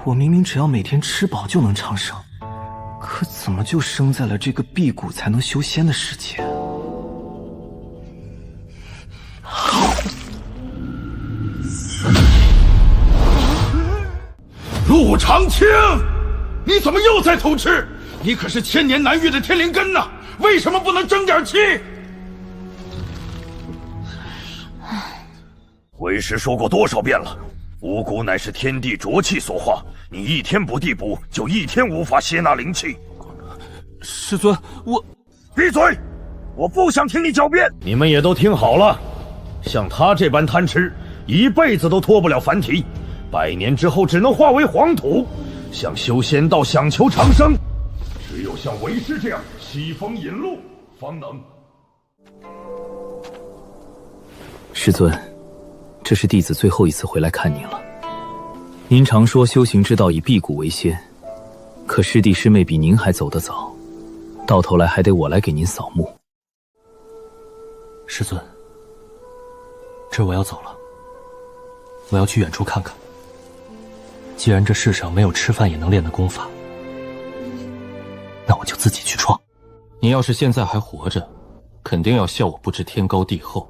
我明明只要每天吃饱就能长生，可怎么就生在了这个辟谷才能修仙的世界？陆长青，你怎么又在偷吃？你可是千年难遇的天灵根呐，为什么不能争点气？为师说过多少遍了，五谷乃是天地浊气所化，你一天不递补，就一天无法吸纳灵气。师尊，我……闭嘴！我不想听你狡辩。你们也都听好了，像他这般贪吃，一辈子都脱不了凡体，100年之后只能化为黄土。想修仙道，想求长生，只有像为师这样西风引路，方能。师尊，这是弟子最后一次回来看您了。您常说修行之道以辟谷为先，可师弟师妹比您还走得早，到头来还得我来给您扫墓。师尊，这我要走了，我要去远处看看。既然这世上没有吃饭也能练的功法，那我就自己去创。你要是现在还活着，肯定要笑我不知天高地厚，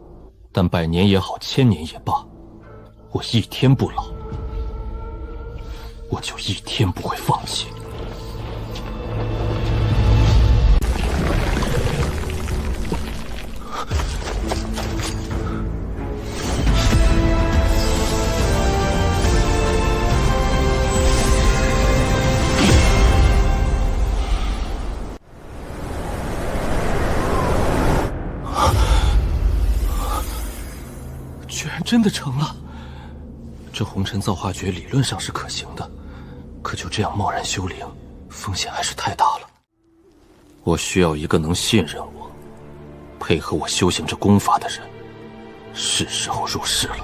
但100年也好，1000年也罢，我一天不老，我就一天不会放弃。居然真的成了！这红尘造化诀理论上是可行的，可就这样贸然修灵，风险还是太大了。我需要一个能信任我、配合我修行这功法的人。是时候入世了。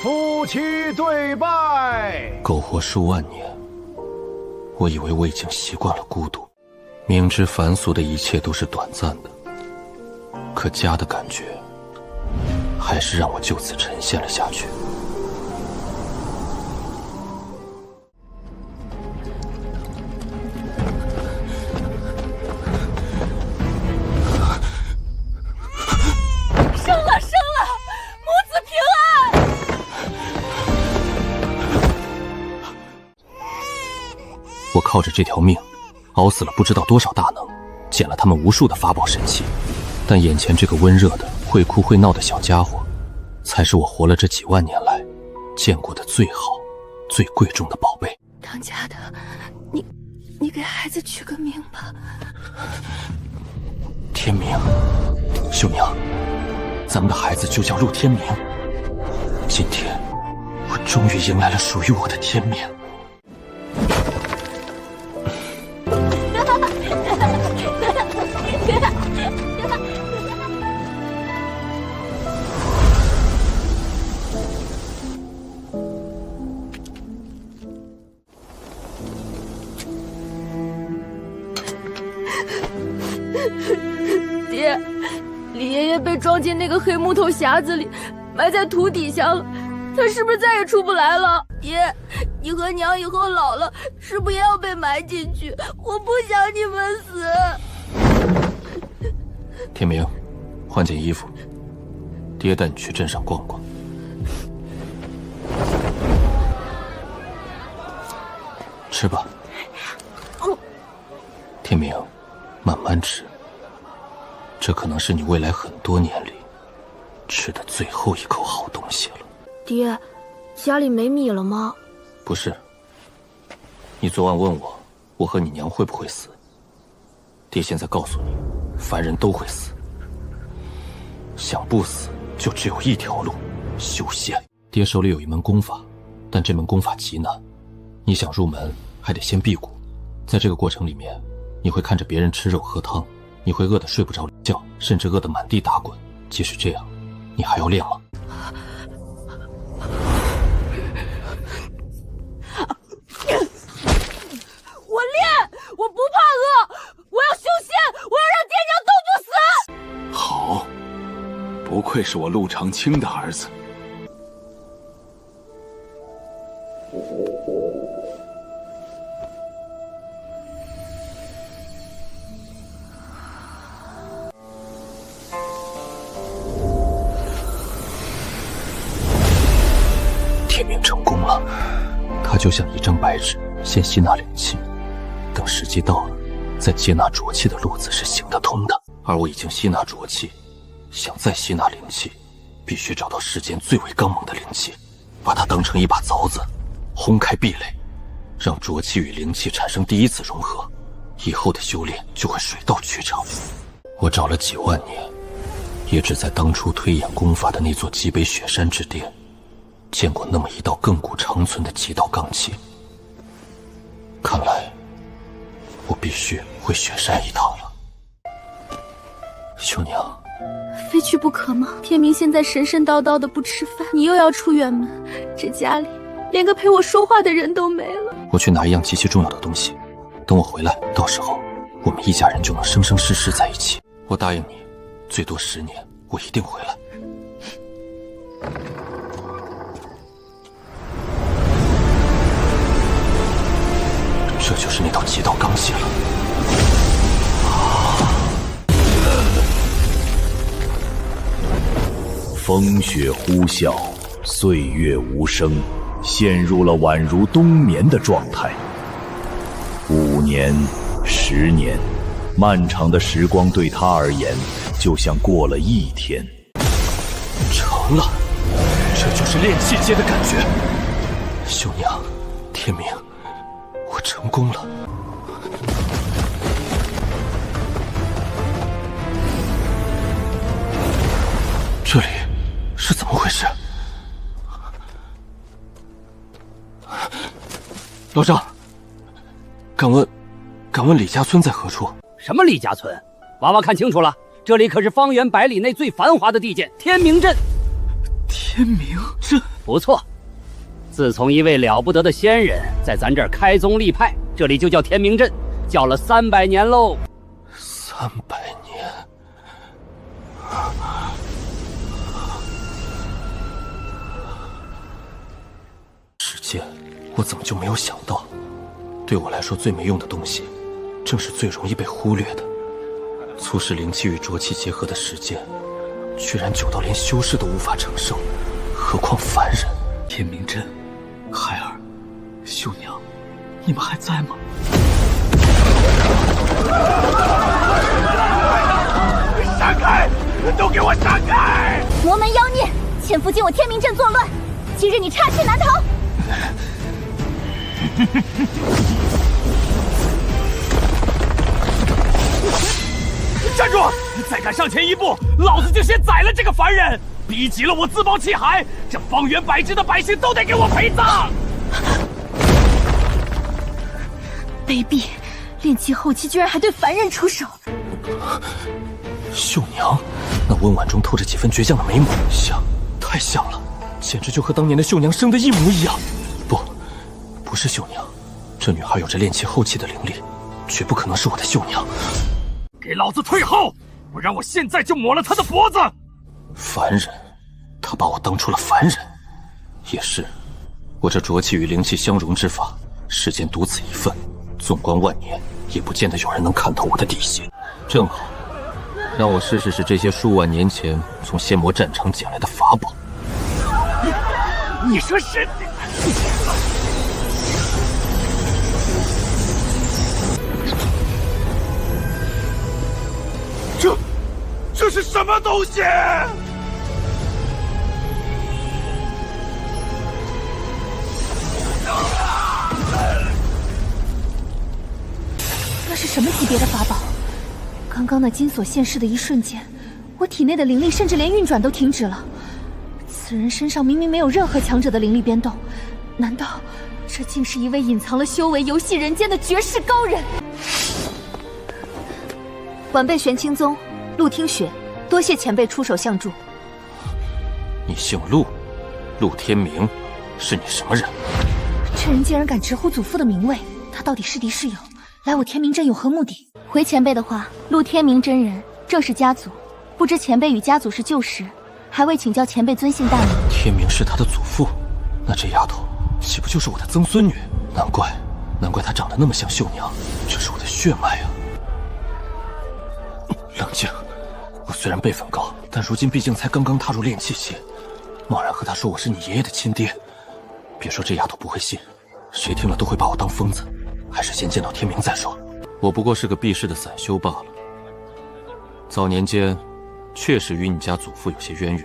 夫妻对拜。苟活数万年，我以为我已经习惯了孤独，明知凡俗的一切都是短暂的，可家的感觉还是让我就此沉陷了下去。我靠着这条命，熬死了不知道多少大能，捡了他们无数的法宝神器，但眼前这个温热的、会哭会闹的小家伙，才是我活了这几万年来见过的最好、最贵重的宝贝。当家的，你给孩子取个名吧。天明，秀娘，咱们的孩子就叫陆天明。今天，我终于迎来了属于我的天明。爹，李爷爷被装进那个黑木头匣子里，埋在土底下了。他是不是再也出不来了？爷，你和娘以后老了，是不是也要被埋进去？我不想你们死。天明，换件衣服，爹带你去镇上逛逛。吃吧。天明，慢慢吃。这可能是你未来很多年里吃的最后一口好东西了。爹，家里没米了吗？不是。你昨晚问我和你娘会不会死？爹现在告诉你，凡人都会死。想不死，就只有一条路，修仙。爹手里有一门功法，但这门功法极难。你想入门，还得先辟谷。在这个过程里面，你会看着别人吃肉喝汤，你会饿得睡不着觉，甚至饿得满地打滚。即使这样，你还要练吗？我练，我不怕饿，我要修仙，我要让天娘都不死。好，不愧是我陆长青的儿子。天明成功了，他就像一张白纸，先吸纳灵气，等时机到了，再接纳浊气的路子是行得通的。而我已经吸纳浊气，想再吸纳灵气，必须找到世间最为刚猛的灵气，把它当成一把凿子，轰开壁垒，让浊气与灵气产生第一次融合，以后的修炼就会水到渠成。我找了几万年，也只在当初推演功法的那座极北雪山之巅，见过那么一道亘古长存的极道罡气。看来我必须回雪山一趟了。秀娘，非去不可吗？天明现在神神叨叨的不吃饭，你又要出远门，这家里连个陪我说话的人都没了。我去拿一样极其重要的东西，等我回来，到时候我们一家人就能生生世世在一起。我答应你，最多10年，我一定回来。这就是那道极道罡气了。风雪呼啸，岁月无声，陷入了宛如冬眠的状态。5年、10年，漫长的时光对他而言，就像过了一天。成了，这就是炼气阶的感觉。秀娘，天明，我成功了。这里是怎么回事？老张，敢问李家村在何处？什么李家村？娃娃看清楚了，这里可是方圆100里内最繁华的地界——天明镇。天明镇？不错，自从一位了不得的仙人在咱这儿开宗立派，这里就叫天明镇，叫了300年喽。300年。时间，我怎么就没有想到？对我来说，最没用的东西，正是最容易被忽略的。促使灵气与浊气结合的时间，居然久到连修士都无法承受，何况凡人？天明镇，孩儿，秀娘，你们还在吗？闪开！都给我闪开！魔门妖孽潜伏进我天明镇作乱，今日你插翅难逃。站住！再敢上前一步，老子就先宰了这个凡人！逼急了我自暴气海，这方圆100支的百姓都得给我陪葬！卑鄙！炼气后期居然还对凡人出手！秀娘，那温婉中透着几分倔强的眉目，像，太像了，简直就和当年的秀娘生的一模一样。不是秀娘，这女孩有着炼气后期的灵力，绝不可能是我的秀娘。给老子退后，不然我现在就抹了他的脖子！凡人，他把我当出了凡人。也是，我这浊气与灵气相融之法，世间独此一份，纵观万年，也不见得有人能看透我的底细。正好，让我试试这些数万年前从仙魔战场捡来的法宝。你说是？这是什么东西？那是什么级别的法宝？刚刚那金锁现世的一瞬间，我体内的灵力甚至连运转都停止了。此人身上明明没有任何强者的灵力变动，难道这竟是一位隐藏了修为游戏人间的绝世高人？晚辈玄清宗陆听雪，多谢前辈出手相助。你姓陆，陆天明，是你什么人？这人竟然敢直呼祖父的名位，他到底是敌是友？来我天明镇有何目的？回前辈的话，陆天明真人正是家族，不知前辈与家族是旧识，还未请教前辈尊姓大名。天明是他的祖父，那这丫头岂不就是我的曾孙女？难怪她长得那么像秀娘，这是我的血脉啊！冷静，我虽然辈分高，但如今毕竟才刚刚踏入炼气期，贸然和她说我是你爷爷的亲爹，别说这丫头不会信，谁听了都会把我当疯子。还是先见到天明再说。我不过是个避世的散修罢了。早年间，确实与你家祖父有些渊源。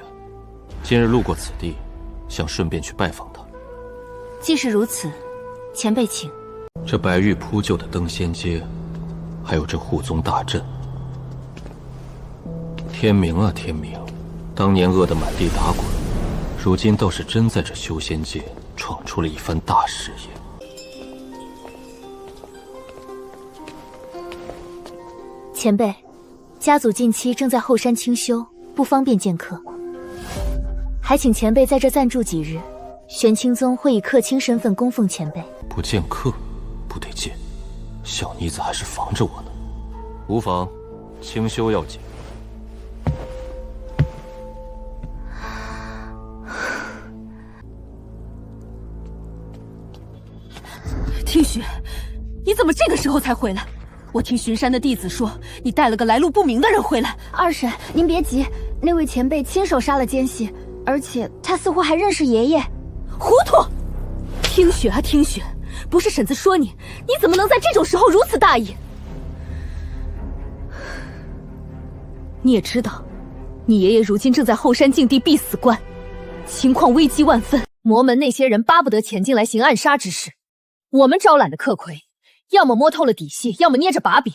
今日路过此地，想顺便去拜访他。既是如此，前辈请。这白玉铺就的登仙阶，还有这护宗大阵，天明啊天明，当年饿得满地打滚，如今倒是真在这修仙界闯出了一番大事业。前辈，家族近期正在后山清修，不方便见客，还请前辈在这暂住几日。玄清宗会以客卿身份供奉前辈。不见客，不得见。小妮子还是防着我呢。无妨，清修要紧。听雪，你怎么这个时候才回来？我听巡山的弟子说，你带了个来路不明的人回来。二婶，您别急，那位前辈亲手杀了奸细，而且他似乎还认识爷爷。糊涂！听雪啊听雪，不是婶子说你，你怎么能在这种时候如此大意？你也知道，你爷爷如今正在后山禁地必死关，情况危机万分。魔门那些人巴不得潜进来行暗杀之事，我们招揽的客魁，要么摸透了底细，要么捏着把柄。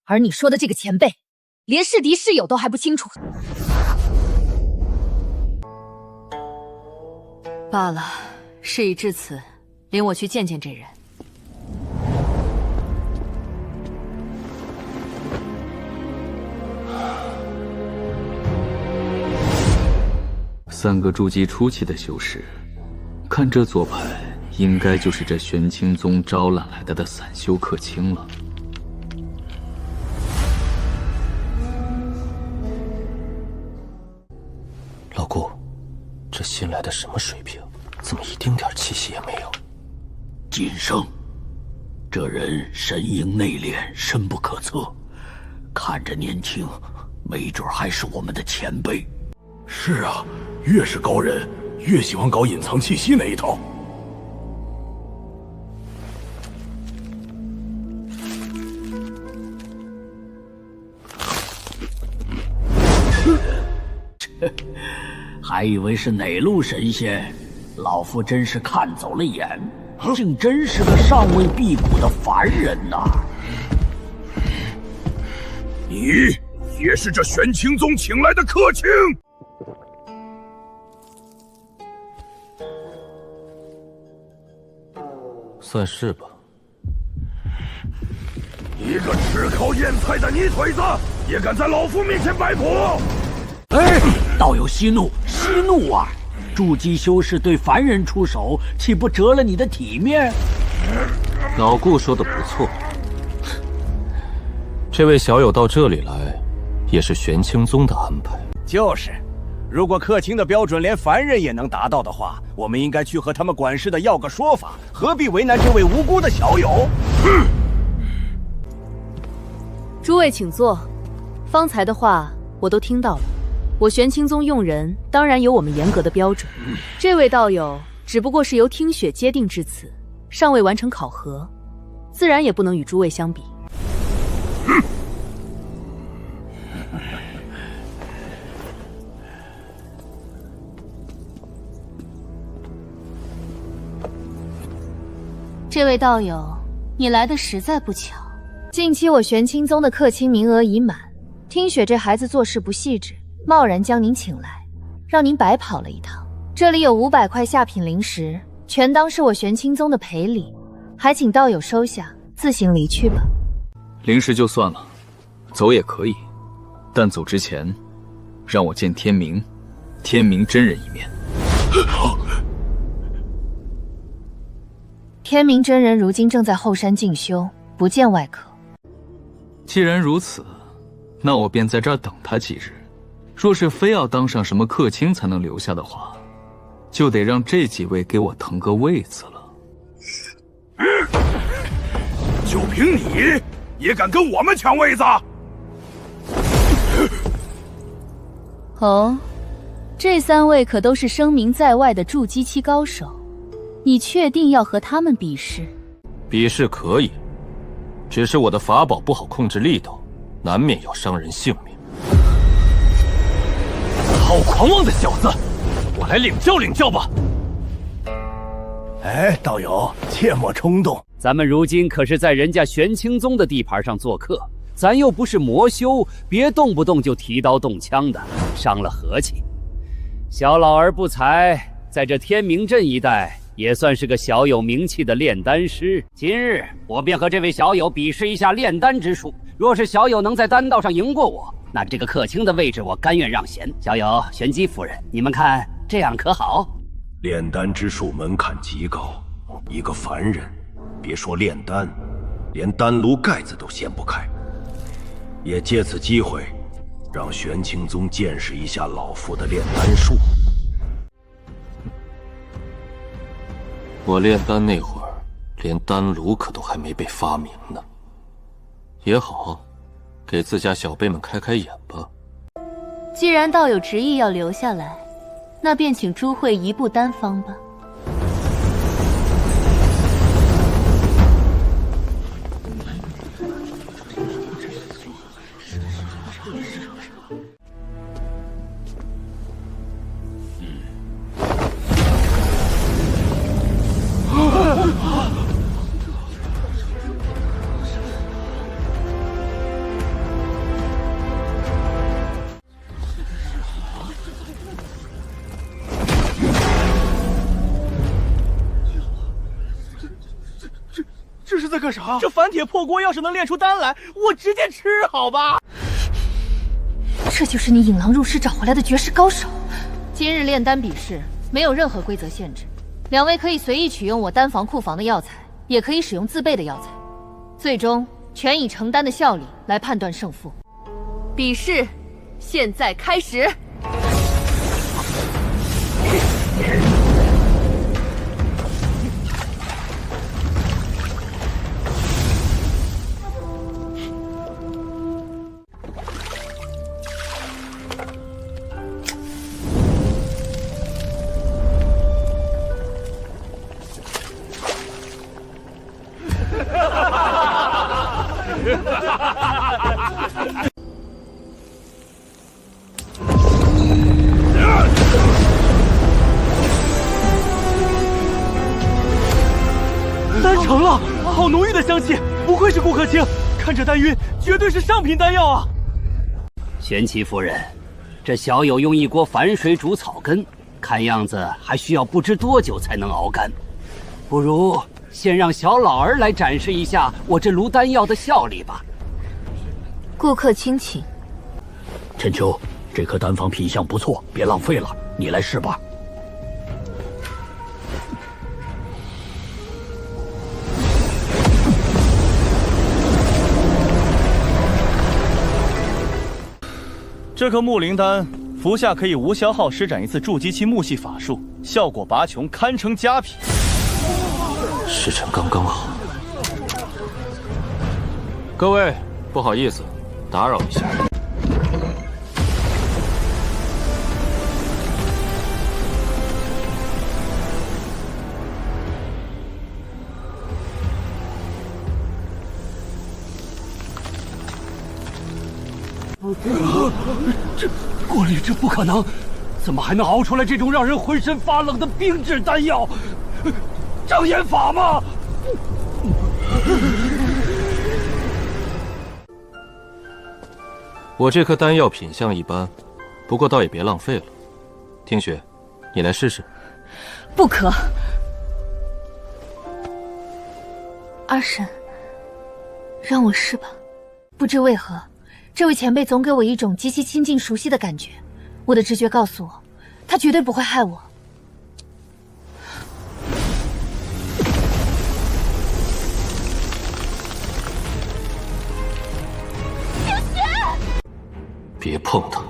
而你说的这个前辈，连是敌是友都还不清楚。罢了，事已至此，领我去见见这人。三个筑基初期的修士，看这做派，应该就是这玄清宗招揽来的散修客卿了。老顾，这新来的什么水平？怎么一丁点气息也没有？谨慎，这人神隐内敛，深不可测，看着年轻，没准还是我们的前辈。是啊，越是高人，越喜欢搞隐藏气息那一套。还以为是哪路神仙，老夫真是看走了眼，竟真是个尚未辟谷的凡人呐！你也是这玄清宗请来的客卿？算是吧。一个吃糠咽菜的泥腿子，也敢在老夫面前摆谱？哎，道友息怒，息怒啊！筑基修士对凡人出手，岂不折了你的体面？老顾说的不错，这位小友到这里来，也是玄清宗的安排。就是，如果客卿的标准连凡人也能达到的话，我们应该去和他们管事的要个说法，何必为难这位无辜的小友？诸位请坐，方才的话我都听到了。我玄清宗用人当然有我们严格的标准。这位道友只不过是由听雪接定至此，尚未完成考核，自然也不能与诸位相比。这位道友，你来的实在不巧。近期我玄清宗的客卿名额已满，听雪这孩子做事不细致，贸然将您请来，让您白跑了一趟。这里有500块下品灵石，全当是我玄清宗的赔礼，还请道友收下，自行离去吧。灵石就算了，走也可以，但走之前，让我见天明真人一面。天明真人如今正在后山静修，不见外客。既然如此，那我便在这儿等他几日。若是非要当上什么客卿才能留下的话，就得让这几位给我腾个位子了。就凭你，也敢跟我们抢位子？哦，这3位可都是声名在外的筑基期高手。你确定要和他们比试？比试可以，只是我的法宝不好控制力道，难免要伤人性命。好狂妄的小子，我来领教领教吧。哎，道友，切莫冲动。咱们如今可是在人家玄清宗的地盘上做客，咱又不是魔修，别动不动就提刀动枪的，伤了和气。小老儿不才，在这天明镇一带也算是个小有名气的炼丹师。今日我便和这位小友比试一下炼丹之术，若是小友能在丹道上赢过我，那这个客卿的位置我甘愿让贤。小友玄机夫人，你们看这样可好？炼丹之术门槛极高，一个凡人别说炼丹，连丹炉盖子都掀不开。也借此机会，让玄清宗见识一下老夫的炼丹术。我炼丹那会儿，连丹炉可都还没被发明呢。也好，给自家小辈们开开眼吧。既然道友执意要留下来，那便请诸会移步丹方吧。这是在干啥？这反铁破锅要是能炼出丹来，我直接吃好吧？这就是你引狼入室找回来的绝世高手。今日炼丹比试没有任何规则限制，2位可以随意取用我丹房库房的药材，也可以使用自备的药材，最终全以成丹的效力来判断胜负。比试现在开始。丹成了，好浓郁的香气，不愧是顾客卿，看这丹晕，绝对是上品丹药啊！玄奇夫人，这小友用一锅凡水煮草根，看样子还需要不知多久才能熬干，不如先让小老儿来展示一下我这炉丹药的效力吧。顾客卿请。千秋，这颗丹方品相不错，别浪费了，你来试吧。这颗木灵丹服下可以无消耗施展一次筑基期木系法术，效果拔穷，堪称佳品。时辰刚刚好。各位，不好意思，打扰一下。这郭律，这不可能！怎么还能熬出来这种让人浑身发冷的冰质丹药？障眼法吗？我这颗丹药品相一般，不过倒也别浪费了。听雪，你来试试。不可。二婶，让我试吧。不知为何，这位前辈总给我一种极其亲近熟悉的感觉。我的直觉告诉我，他绝对不会害我。听雪，别碰他！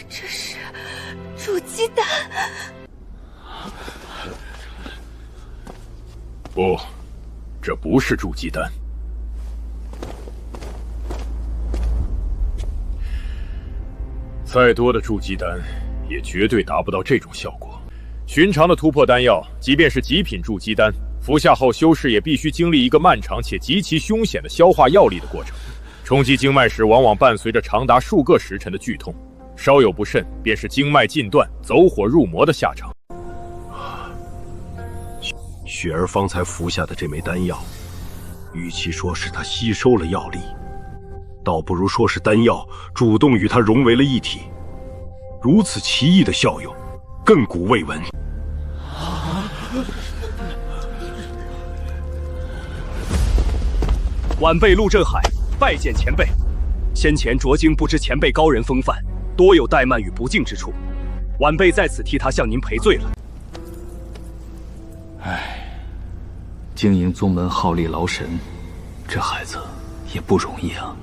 这是煮鸡蛋。不，这不是筑基丹。再多的筑基丹，也绝对达不到这种效果。寻常的突破丹药，即便是极品筑基丹，服下后修士也必须经历一个漫长且极其凶险的消化药力的过程。冲击经脉时，往往伴随着长达数个时辰的剧痛，稍有不慎，便是经脉尽断、走火入魔的下场。雪儿方才服下的这枚丹药，与其说是她吸收了药力，倒不如说是丹药主动与她融为了一体。如此奇异的效用，亘古未闻。晚辈陆振海拜见前辈。先前卓经不知前辈高人风范，多有怠慢与不敬之处，晚辈在此替他向您赔罪了。经营宗门耗力劳神，这孩子也不容易啊。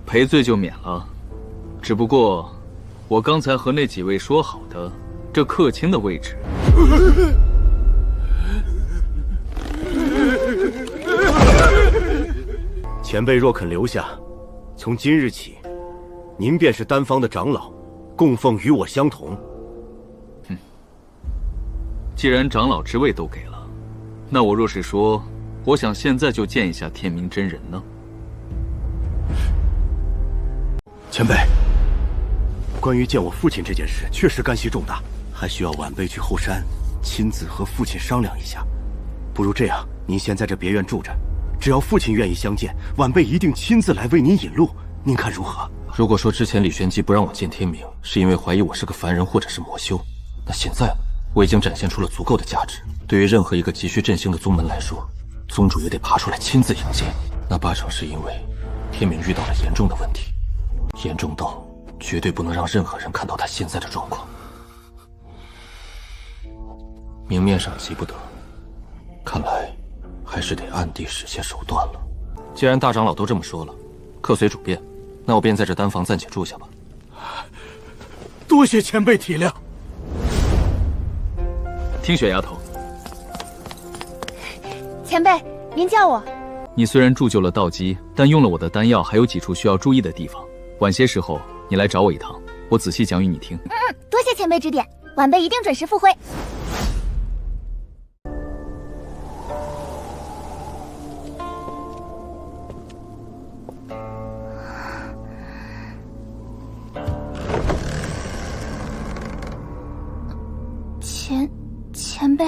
赔罪就免了，只不过我刚才和那几位说好的，这客卿的位置。前辈若肯留下，从今日起，您便是丹方的长老，供奉与我相同。既然长老之位都给了，那我若是说，我想现在就见一下天明真人呢？前辈，关于见我父亲这件事，确实干系重大，还需要晚辈去后山亲自和父亲商量一下。不如这样，您先在这别院住着，只要父亲愿意相见，晚辈一定亲自来为您引路。您看如何？如果说之前李玄机不让我见天明，是因为怀疑我是个凡人或者是魔修，那现在我已经展现出了足够的价值。对于任何一个急需振兴的宗门来说，宗主也得爬出来亲自迎接。那八成是因为天明遇到了严重的问题，严重到绝对不能让任何人看到他现在的状况。明面上急不得，看来还是得暗地使些手段了。既然大长老都这么说了，客随主便，那我便在这丹房暂且住下吧。多谢前辈体谅。听雪丫头，前辈，您叫我。你虽然铸就了道基，但用了我的丹药还有几处需要注意的地方。晚些时候你来找我一趟，我仔细讲与你听。多谢前辈指点，晚辈一定准时赴会。前辈，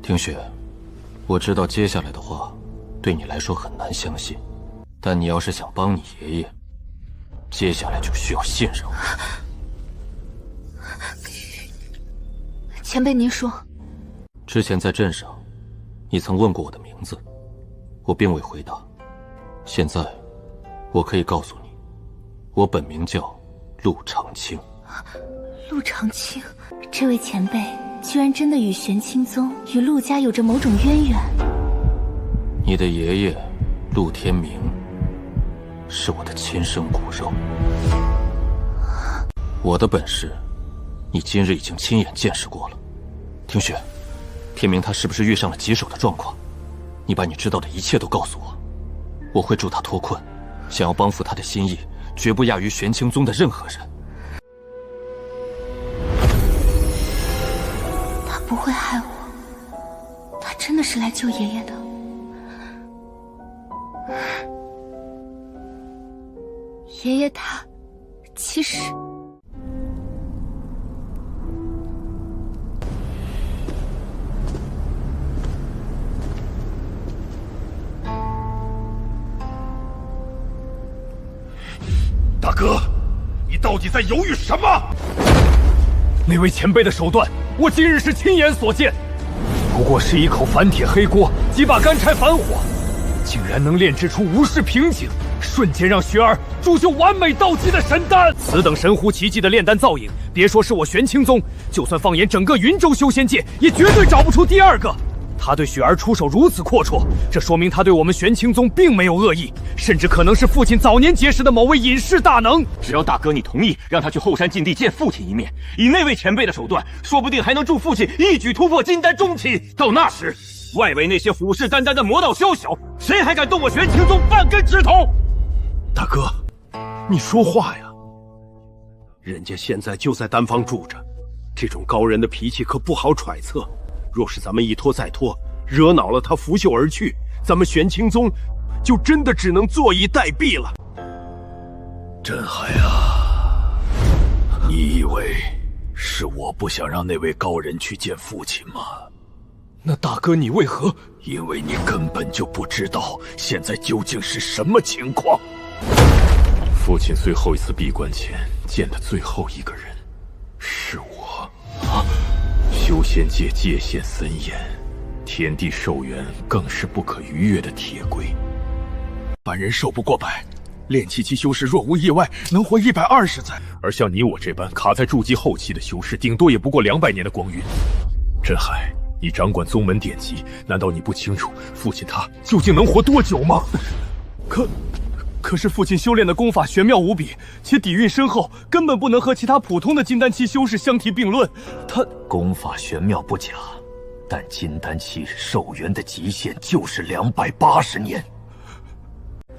听雪，我知道接下来的话对你来说很难相信，但你要是想帮你爷爷，接下来就需要信任我。前辈，您说，之前在镇上，你曾问过我的名字，我并未回答。现在，我可以告诉你，我本名叫陆长青。陆长青，这位前辈居然真的与玄清宗、与陆家有着某种渊源。你的爷爷陆天明是我的亲生骨肉，我的本事，你今日已经亲眼见识过了。听雪，天明他是不是遇上了棘手的状况？你把你知道的一切都告诉我，我会助他脱困。想要帮扶他的心意，绝不亚于玄清宗的任何人。他不会害我，他真的是来救爷爷的。爷爷他其实……大哥，你到底在犹豫什么？那位前辈的手段，我今日是亲眼所见。不过是一口反铁黑锅，几把干柴反火，竟然能炼制出无视瓶颈，瞬间让雪儿铸就完美道基的神丹。此等神乎其技的炼丹造诣，别说是我玄清宗，就算放眼整个云州修仙界，也绝对找不出第二个。他对雪儿出手如此阔绰，这说明他对我们玄清宗并没有恶意，甚至可能是父亲早年结识的某位隐世大能。只要大哥你同意，让他去后山禁地见父亲一面，以那位前辈的手段，说不定还能助父亲一举突破金丹中期。到那时，外围那些虎视眈眈的魔道宵小，谁还敢动我玄清宗半根指头？大哥，你说话呀！人家现在就在丹坊住着，这种高人的脾气可不好揣测。若是咱们一拖再拖，惹恼了他拂袖而去，咱们玄清宗就真的只能坐以待毙了。镇海啊，你以为是我不想让那位高人去见父亲吗？那大哥你为何？因为你根本就不知道现在究竟是什么情况。父亲最后一次闭关前见的最后一个人是我。修仙界界限森严，天地寿元更是不可逾越的铁规。凡人寿不过百，炼气期修士若无意外能活120载，而像你我这般卡在筑基后期的修士，顶多也不过200年的光晕。镇海，你掌管宗门典籍，难道你不清楚父亲他究竟能活多久吗？可是父亲修炼的功法玄妙无比，且底蕴深厚，根本不能和其他普通的金丹期修士相提并论。他功法玄妙不假，但金丹期寿元的极限就是280年，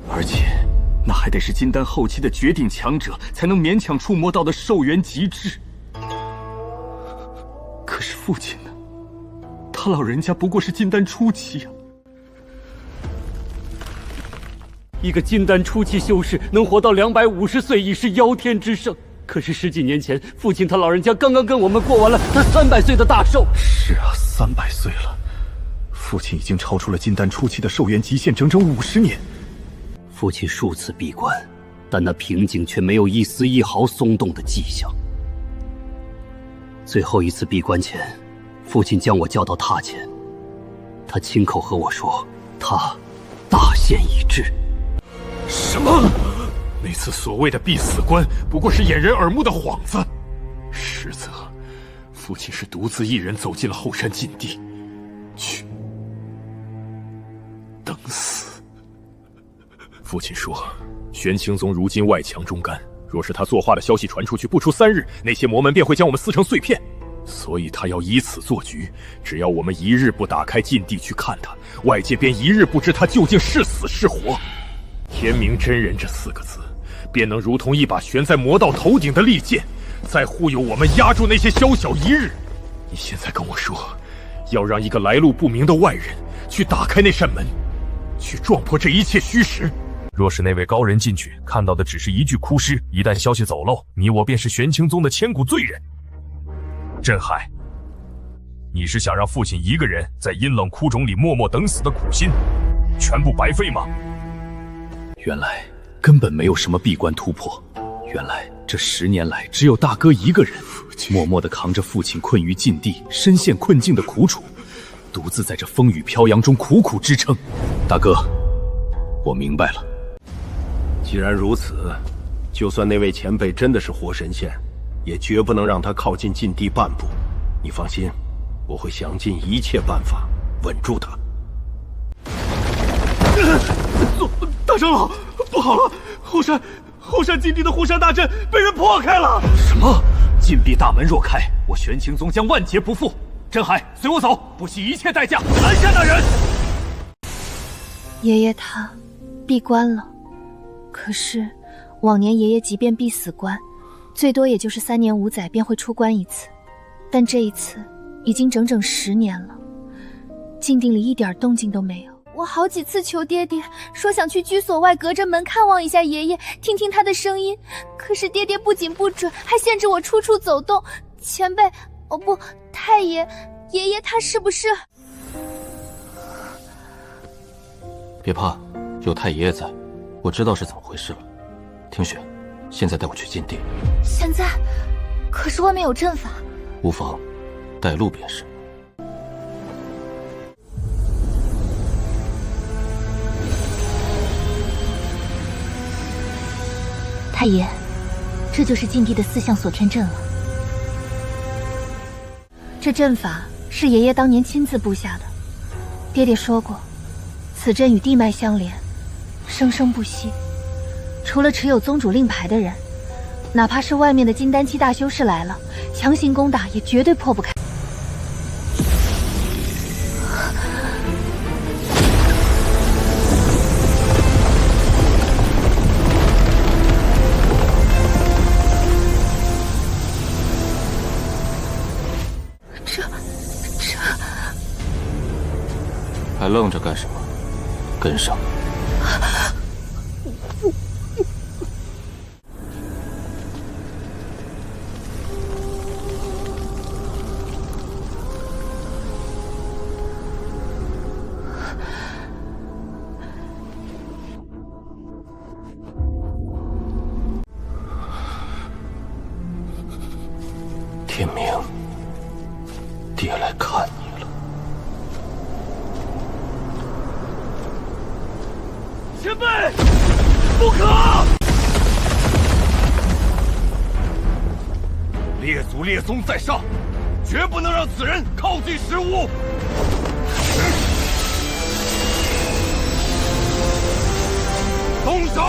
而且那还得是金丹后期的绝顶强者才能勉强触摸到的寿元极致。可是父亲呢？他老人家不过是金丹初期啊。一个金丹初期修士能活到250岁已是妖天之盛，可是10几年前，父亲他老人家刚刚跟我们过完了他300岁的大寿。是啊，300岁了，父亲已经超出了金丹初期的寿元极限整整50年。父亲数次闭关，但那瓶颈却没有一丝一毫松动的迹象。最后一次闭关前，父亲将我叫到榻前，他亲口和我说，他大限已至。什么？那次所谓的必死关，不过是掩人耳目的幌子。实则，父亲是独自一人走进了后山禁地，去等死。父亲说，玄清宗如今外强中干，若是他作画的消息传出去，不出3日，那些魔门便会将我们撕成碎片。所以他要以此做局，只要我们1日不打开禁地去看他，外界便1日不知他究竟是死是活。天明真人这4个字，便能如同一把悬在魔道头顶的利剑，在忽悠我们压住那些宵小1日。你现在跟我说，要让一个来路不明的外人去打开那扇门，去撞破这一切虚实。若是那位高人进去看到的只是一具枯尸，一旦消息走漏，你我便是玄清宗的千古罪人。镇海，你是想让父亲一个人在阴冷枯冢里默默等死的苦心，全部白费吗？原来根本没有什么闭关突破，原来这10年来只有大哥一个人，默默地扛着父亲困于禁地、深陷困境的苦楚，独自在这风雨飘扬中苦苦支撑。大哥，我明白了。既然如此，就算那位前辈真的是活神仙，也绝不能让他靠近禁地半步。你放心，我会想尽一切办法稳住他。大长老，不好了！后山禁地的护山大阵被人破开了！什么？禁闭大门若开，我玄清宗将万劫不复！镇海，随我走，不惜一切代价拦下那人！爷爷他闭关了，可是往年爷爷即便闭死关，最多也就是3年5载便会出关一次，但这一次已经整整10年了，禁地里一点动静都没有。我好几次求爹爹，说想去居所外隔着门看望一下爷爷，听听他的声音，可是爹爹不仅不准，还限制我处处走动。前辈，哦不，太爷，爷爷他是不是？别怕，有太爷爷在，我知道是怎么回事了。听雪，现在带我去禁地。现在？可是外面有阵法。无妨，带路便是。太爷，这就是禁地的4项锁天阵了。这阵法是爷爷当年亲自布下的，爹爹说过，此阵与地脉相连，生生不息。除了持有宗主令牌的人，哪怕是外面的金丹期大修士来了，强行攻打也绝对破不开。还愣着干什么？跟上！天明，爹来看你。前辈，不可！列祖列宗在上，绝不能让此人靠近石屋。动手！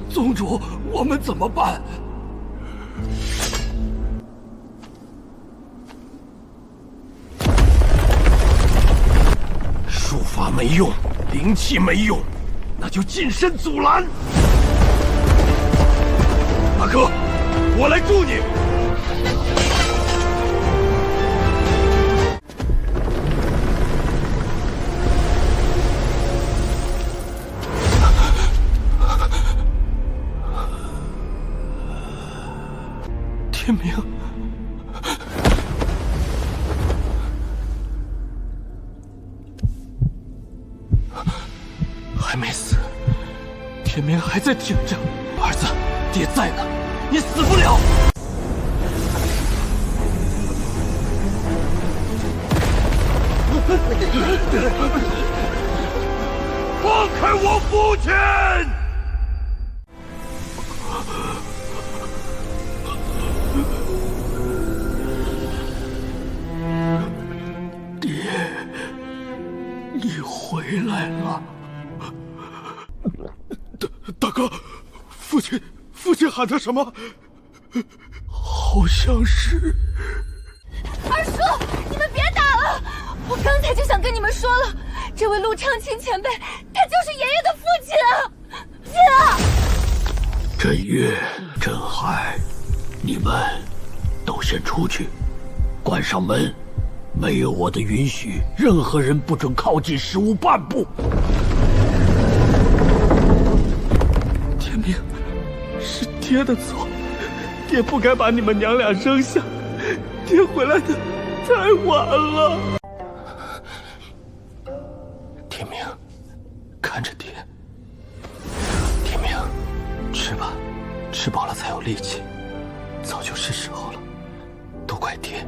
宗主，我们怎么办？术法没用，灵气没用，那就近身阻拦。大哥，我来助你。天明，还没死，天明还在挺着。儿子，爹在呢，你死不了。放开我父亲！你回来了，大哥，父亲喊的什么？好像是二叔，你们别打了！我刚才就想跟你们说了，这位陆长青前辈，他就是爷爷的父亲啊！爹！镇月、镇海，你们都先出去，关上门，没有我的允许，任何人不准靠近石屋半步。天明，是爹的错，爹不该把你们娘俩扔下，爹回来的太晚了。天明，看着爹。天明，吃吧，吃饱了才有力气，早就是时候了。都怪爹，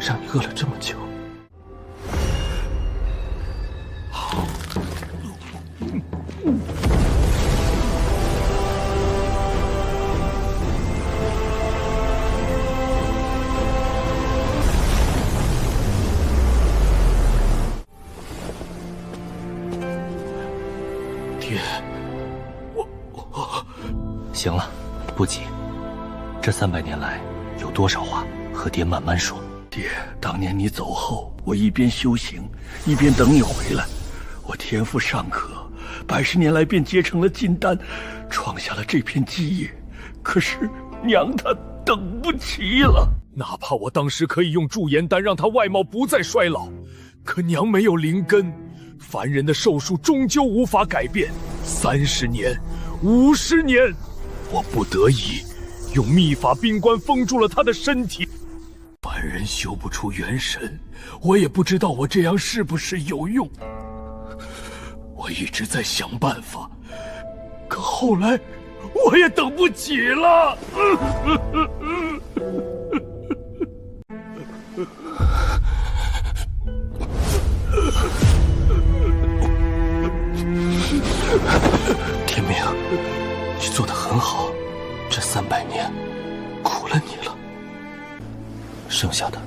让你饿了这么久。爹，我行了，不急。这300年来，有多少话和爹慢慢说。爹，当年你走后，我一边修行，一边等你回来。我天赋尚可，100年来便结成了金丹，创下了这片基业。可是娘她等不及了。哪怕我当时可以用驻颜丹让她外貌不再衰老，可娘没有灵根，凡人的寿数终究无法改变。30年、50年，我不得已用秘法冰棺封住了她的身体。凡人修不出元神，我也不知道我这样是不是有用。我一直在想办法，可后来我也等不起了。天明，你做得很好，这300年苦了你了。剩下的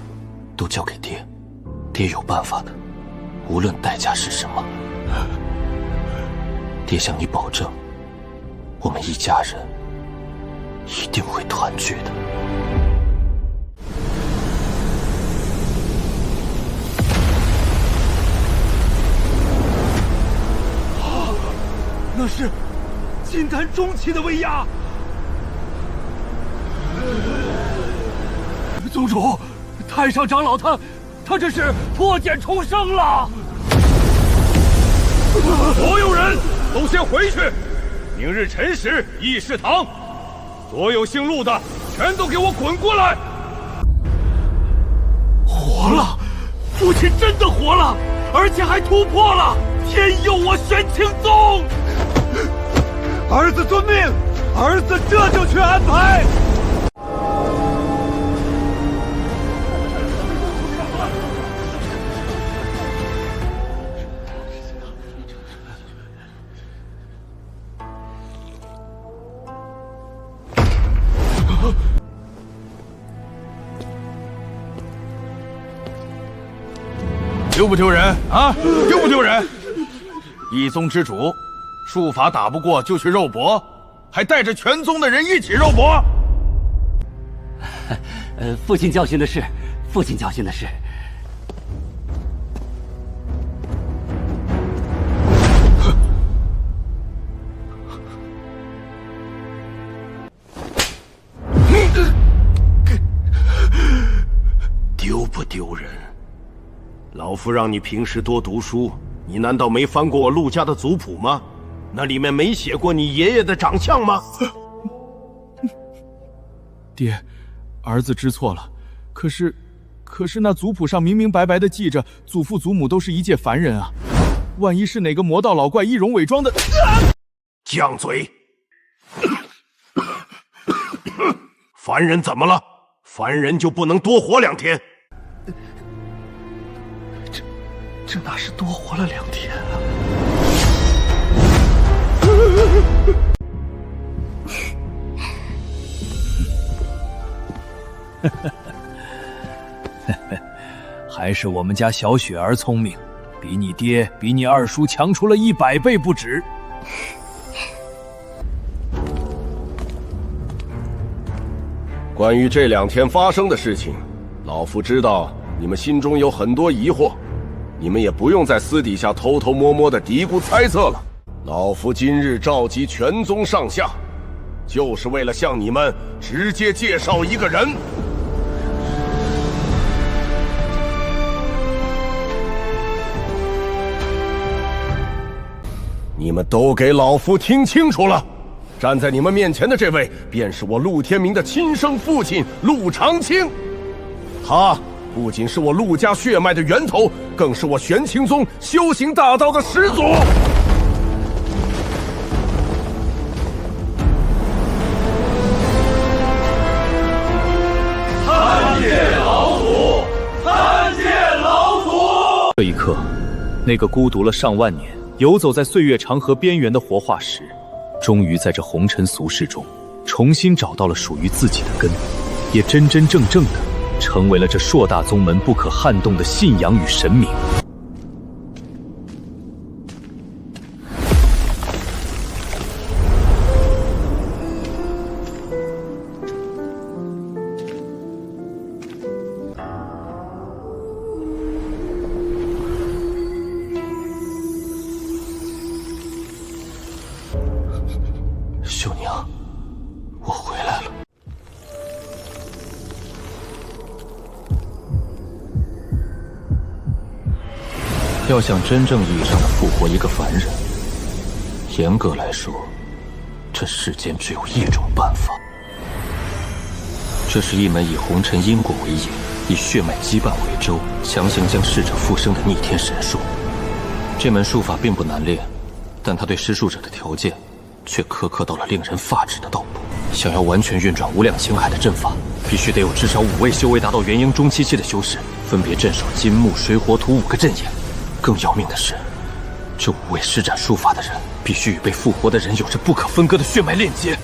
都交给爹，爹有办法的，无论代价是什么。爹向你保证，我们一家人一定会团聚的。那是金丹中期的威压。宗主，太上长老他这是破茧重生了。所有人都先回去，明日辰时议事堂，所有姓陆的全都给我滚过来。活了，父亲真的活了，而且还突破了！天佑我玄清宗！儿子遵命，儿子这就去安排。丢不丢人啊？丢不丢人？一宗之主，术法打不过就去肉搏，还带着全宗的人一起肉搏。父亲教训的是，父亲教训的是。丢不丢人？老夫让你平时多读书，你难道没翻过我陆家的族谱吗？那里面没写过你爷爷的长相吗？爹，儿子知错了。可是那族谱上明明白白的记着，祖父祖母都是一介凡人啊！万一是哪个魔道老怪以容伪装的……犟嘴！凡人怎么了？凡人就不能多活2天？这哪是多活了2天啊！还是我们家小雪儿聪明，比你爹、比你二叔强出了100倍不止。关于这2天发生的事情，老夫知道你们心中有很多疑惑，你们也不用在私底下偷偷摸摸的嘀咕猜测了。老夫今日召集全宗上下，就是为了向你们直接介绍一个人。你们都给老夫听清楚了！站在你们面前的这位，便是我陆天明的亲生父亲陆长青。他不仅是我陆家血脉的源头，更是我玄清宗修行大道的始祖。参见老祖！参见老祖！这一刻，那个孤独了上万年、游走在岁月长河边缘的活化石，终于在这红尘俗世中，重新找到了属于自己的根，也真真正正的成为了这硕大宗门不可撼动的信仰与神明。秀娘，我回来了。要想真正意义上的复活一个凡人，严格来说，这世间只有一种办法。这是一门以红尘因果为引，以血脉羁绊为舟，强行将逝者复生的逆天神术。这门术法并不难练，但它对施术者的条件却苛刻到了令人发指的地步。想要完全运转无量情海的阵法，必须得有至少5位修为达到元婴中期的修士，分别镇守金木水火土5个阵眼。更要命的是，这5位施展术法的人，必须与被复活的人有着不可分割的血脉链接。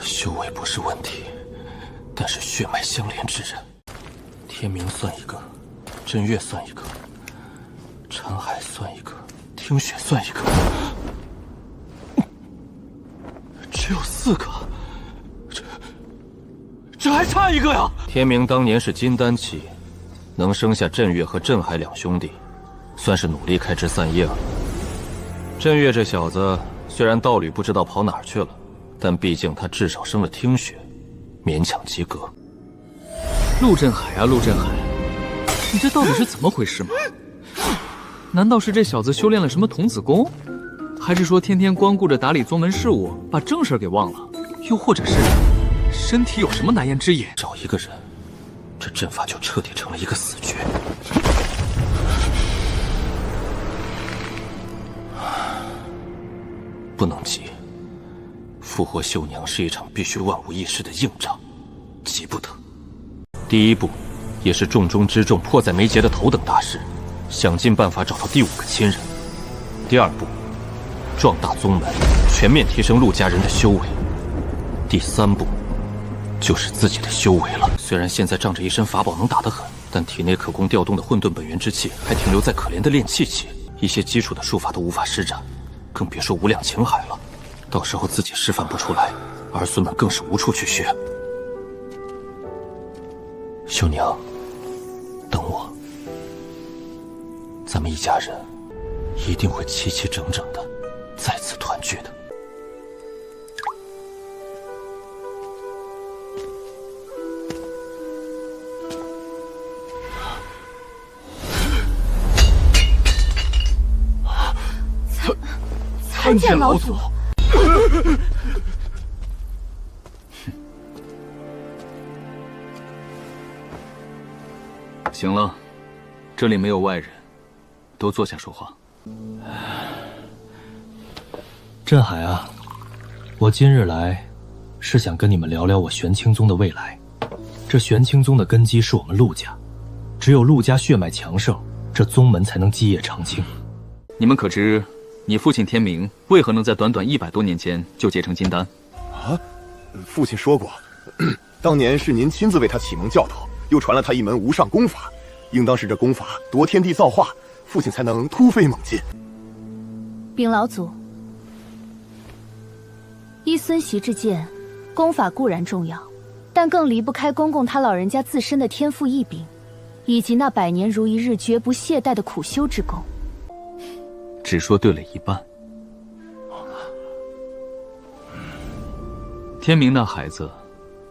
修为不是问题，但是血脉相连之人，天明算一个，震月算一个，禅海算一个，听雪算一个，只有4个，这还差1个呀！天明当年是金丹期，能生下震月和震海2兄弟，算是努力开枝散叶了。震月这小子虽然道侣不知道跑哪儿去了，但毕竟他至少生了听雪，勉强及格。陆振海啊，陆振海，你这到底是怎么回事嘛？难道是这小子修炼了什么童子功，还是说天天光顾着打理宗门事务，把正事给忘了？又或者是身体有什么难言之隐？找一个人，这阵法就彻底成了一个死局。不能急，复活秀娘是一场必须万无一失的硬仗，急不得。第一步，也是重中之重、迫在眉睫的头等大事，想尽办法找到第5个亲人。第2步，壮大宗门，全面提升陆家人的修为。第3步，就是自己的修为了。虽然现在仗着一身法宝能打得很，但体内可供调动的混沌本源之气还停留在可怜的炼气期，一些基础的术法都无法施展，更别说无量情海了。到时候自己示范不出来，儿孙们更是无处去学。秀娘，等我，咱们一家人一定会齐齐整整的再次团聚的。参见老祖。行了，这里没有外人，都坐下说话。振海啊，我今日来，是想跟你们聊聊我玄清宗的未来。这玄清宗的根基是我们陆家，只有陆家血脉强盛，这宗门才能基业长青。你们可知，你父亲天明为何能在短短100多年间就结成金丹？啊，父亲说过，当年是您亲自为他启蒙教导，又传了他一门无上功法，应当是这功法夺天地造化，父亲才能突飞猛进。禀老祖，依孙媳之见，功法固然重要，但更离不开公公他老人家自身的天赋异禀，以及那100年如一日绝不懈怠的苦修之功。只说对了一半。天明那孩子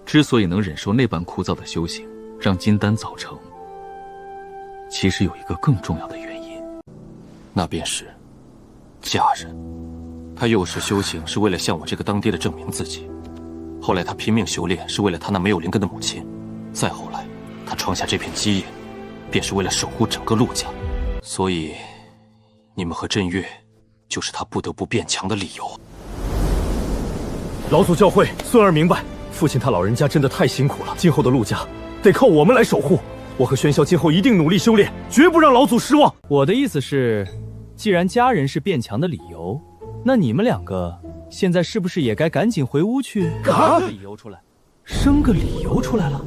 之所以能忍受那般枯燥的修行，让金丹早成，其实有一个更重要的原因，那便是家人。他幼时修行是为了向我这个当爹的证明自己，后来他拼命修炼是为了他那没有灵根的母亲，再后来他创下这片基业，便是为了守护整个陆家。所以，你们和镇月，就是他不得不变强的理由。老祖教诲，孙儿明白。父亲他老人家真的太辛苦了，今后的陆家得靠我们来守护。我和玄霄今后一定努力修炼，绝不让老祖失望。我的意思是，既然家人是变强的理由，那你们两个现在是不是也该赶紧回屋去生个理由出来？生个理由出来了。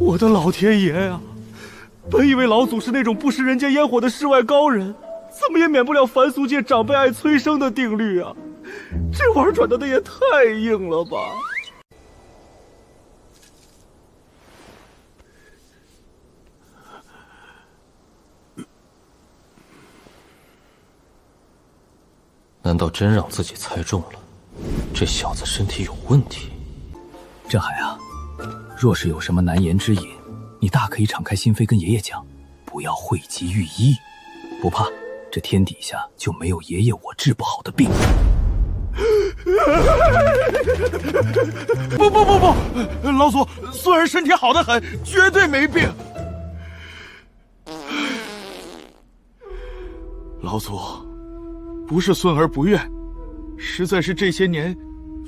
我的老天爷呀！本以为老祖是那种不食人间烟火的世外高人，怎么也免不了凡俗界长辈爱催生的定律啊！这玩意儿转的也太硬了吧！难道真让自己猜中了？这小子身体有问题。振海啊，若是有什么难言之隐，你大可以敞开心扉跟爷爷讲，不要讳疾寓医。不怕，这天底下就没有爷爷我治不好的病。不，老祖，孙儿身体好得很，绝对没病。老祖，不是孙儿不愿，实在是这些年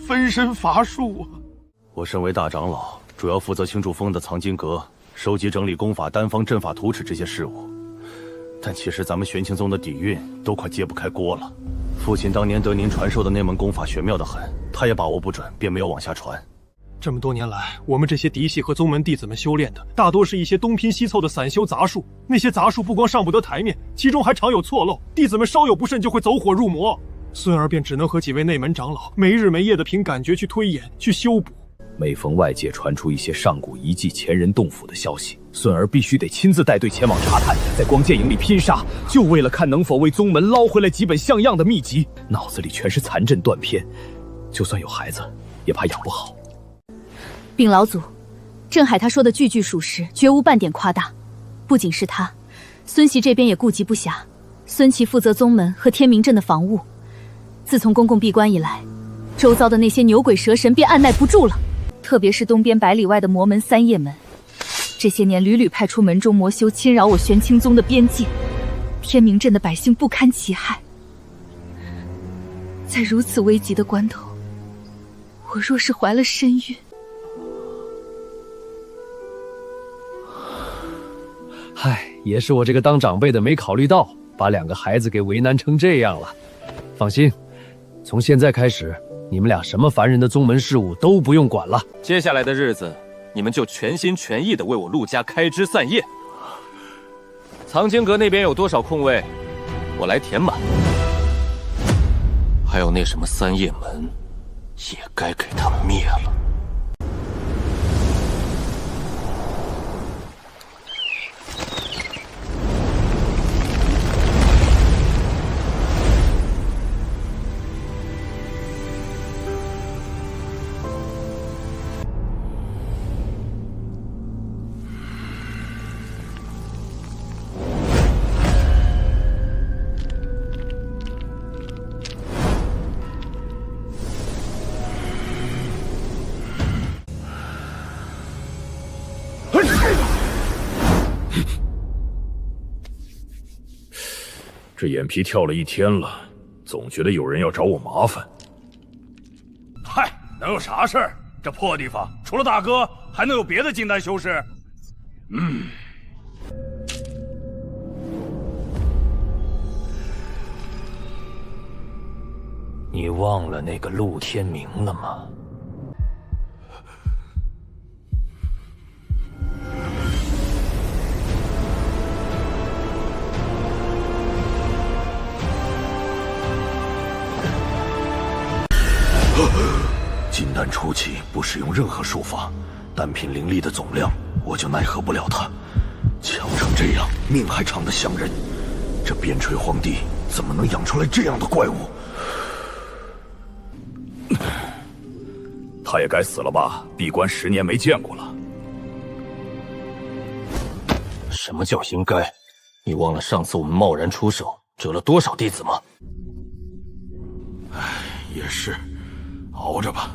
分身乏术啊。我身为大长老，主要负责青竹峰的藏经阁，收集整理功法、丹方、阵法、图纸这些事务。但其实咱们玄清宗的底蕴都快揭不开锅了。父亲当年得您传授的那门功法玄妙得很，他也把握不准，便没有往下传。这么多年来，我们这些嫡系和宗门弟子们修炼的，大多是一些东拼西凑的散修杂术。那些杂术不光上不得台面，其中还常有错漏，弟子们稍有不慎就会走火入魔。孙儿便只能和几位内门长老没日没夜的凭感觉去推演、去修补。每逢外界传出一些上古遗迹前人洞府的消息，孙儿必须得亲自带队前往查探，在光剑营里拼杀，就为了看能否为宗门捞回来几本像样的秘籍。脑子里全是残阵断片，就算有孩子，也怕养不好。禀老祖，镇海他说的句句属实，绝无半点夸大。不仅是他，孙琦这边也顾及不暇。孙琦负责宗门和天明镇的防务，自从公公闭关以来，周遭的那些牛鬼蛇神便按耐不住了。特别是东边百里外的魔门三叶门，这些年屡屡派出门中魔修侵扰我玄清宗的边界，天明镇的百姓不堪其害。在如此危急的关头，我若是怀了身孕，嗨，也是我这个当长辈的没考虑到，把两个孩子给为难成这样了。放心，从现在开始，你们俩什么凡人的宗门事务都不用管了。接下来的日子，你们就全心全意的为我陆家开枝散叶。藏经阁那边有多少空位，我来填满。还有那什么三叶门，也该给他灭了。这眼皮跳了一天了，总觉得有人要找我麻烦。嗨，能有啥事儿？这破地方除了大哥，还能有别的金丹修士？你忘了那个陆天明了吗？金丹初期不使用任何术法，单凭灵力的总量，我就奈何不了他。强成这样，命还长得像人，这边陲皇帝怎么能养出来这样的怪物？他也该死了吧？闭关10年没见过了。什么叫应该？你忘了上次我们贸然出手，折了多少弟子吗？唉，也是，熬着吧。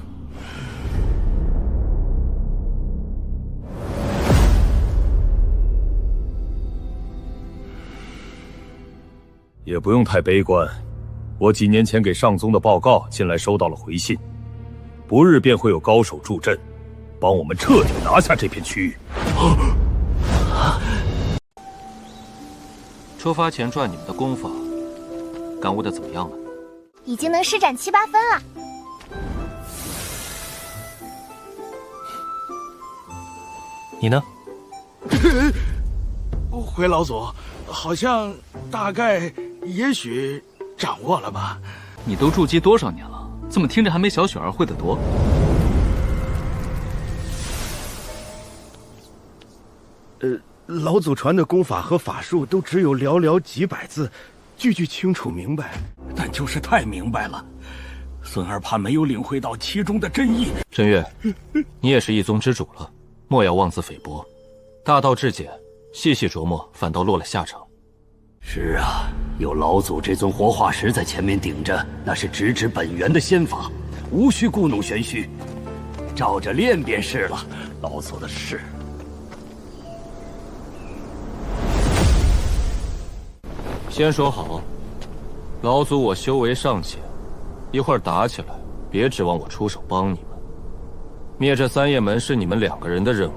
也不用太悲观，我几年前给上宗的报告，近来收到了回信，不日便会有高手助阵，帮我们彻底拿下这片区域。出发前传你们的功法，感悟的怎么样了？已经能施展7、8分了。你呢？回老祖，好像大概也许掌握了吧。你都筑基多少年了？怎么听着还没小雪儿会得多？老祖传的功法和法术都只有寥寥几百字，句句清楚明白，但就是太明白了，孙儿怕没有领会到其中的真意。震岳，你也是一宗之主了，莫要妄自菲薄，大道至简，细细琢磨，反倒落了下乘。是啊，有老祖这尊活化石在前面顶着，那是直指本源的仙法，无需故弄玄虚，照着练便是了。老祖的事。先说好，老祖我修为尚浅，一会儿打起来，别指望我出手帮你们。灭这三叶门是你们2个人的任务，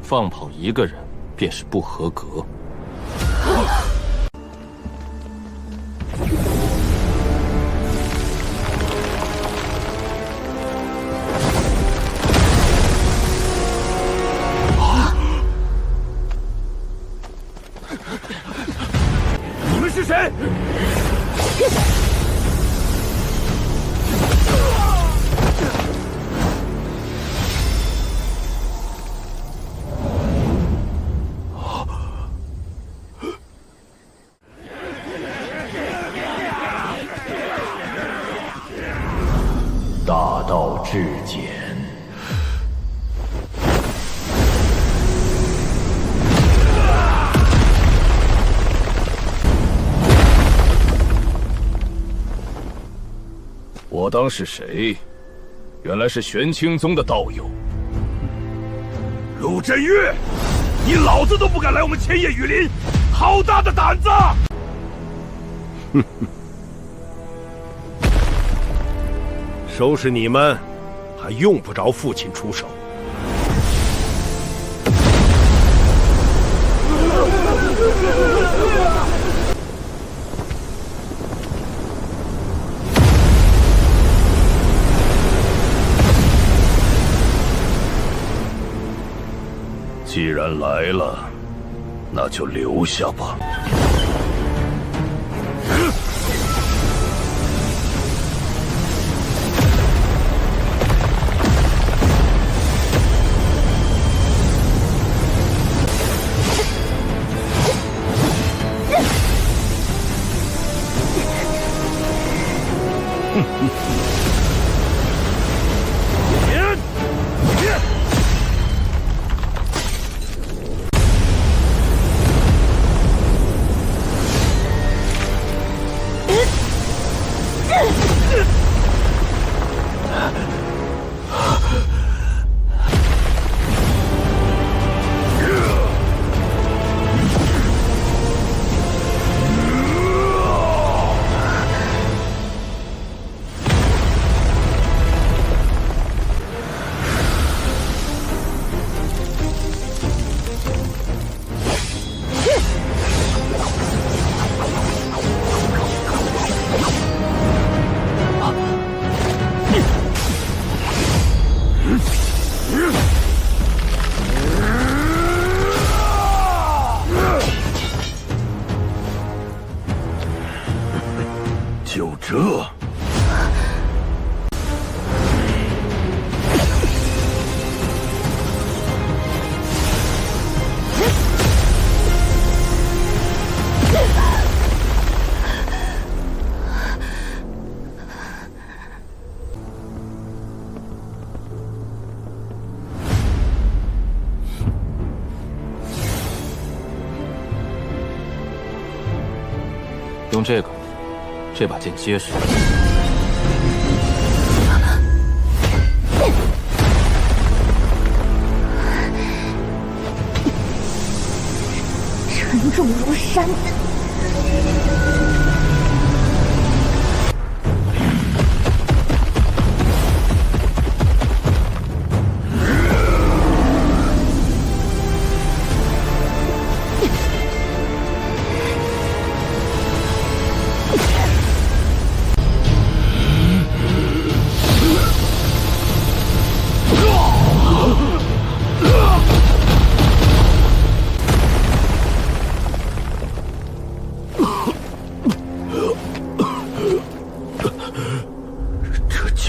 放跑1个人便是不合格。你们是谁？大道至简。我当是谁？原来是玄清宗的道友。陆振岳，你老子都不敢来我们千叶雨林，好大的胆子！哼哼，收拾你们，还用不着父亲出手。既然来了，那就留下吧。用这个，这把剑结实。沉重如山。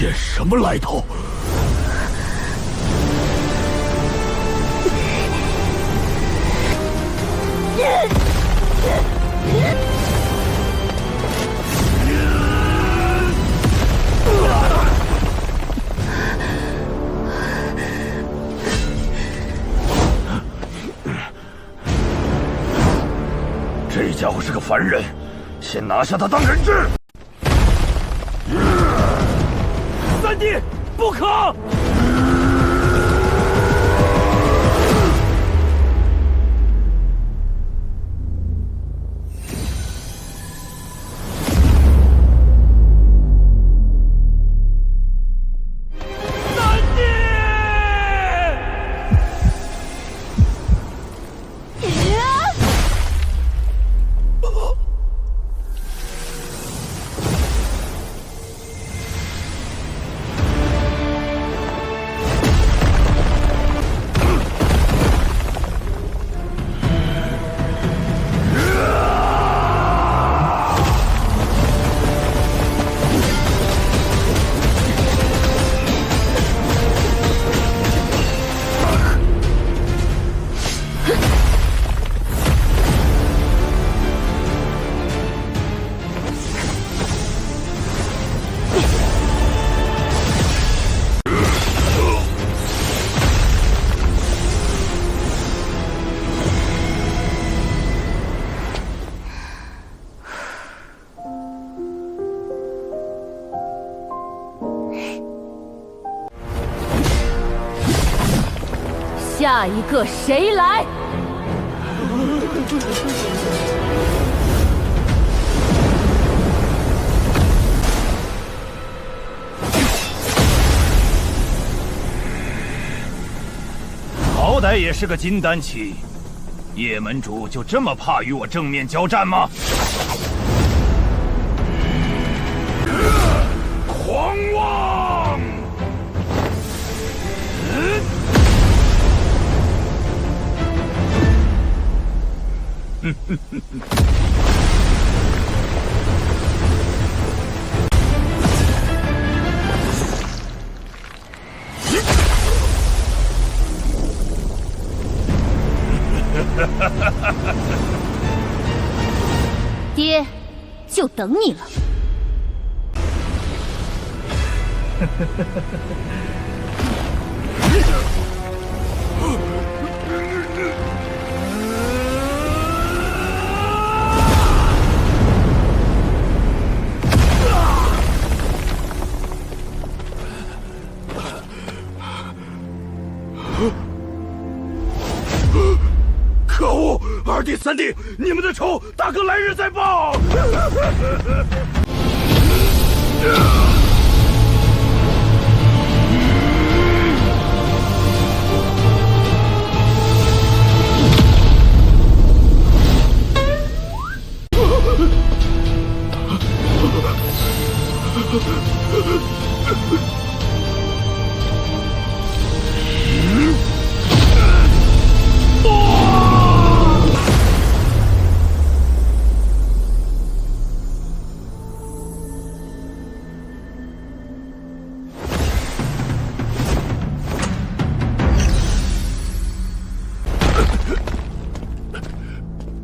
什么来头？这家伙是个凡人，先拿下他当人质。三弟，不可！下一个谁来？好歹也是个金丹期，叶门主就这么怕与我正面交战吗？狂妄！爹，就等你了。可恶！二弟、三弟，你们的仇，大哥来日再报。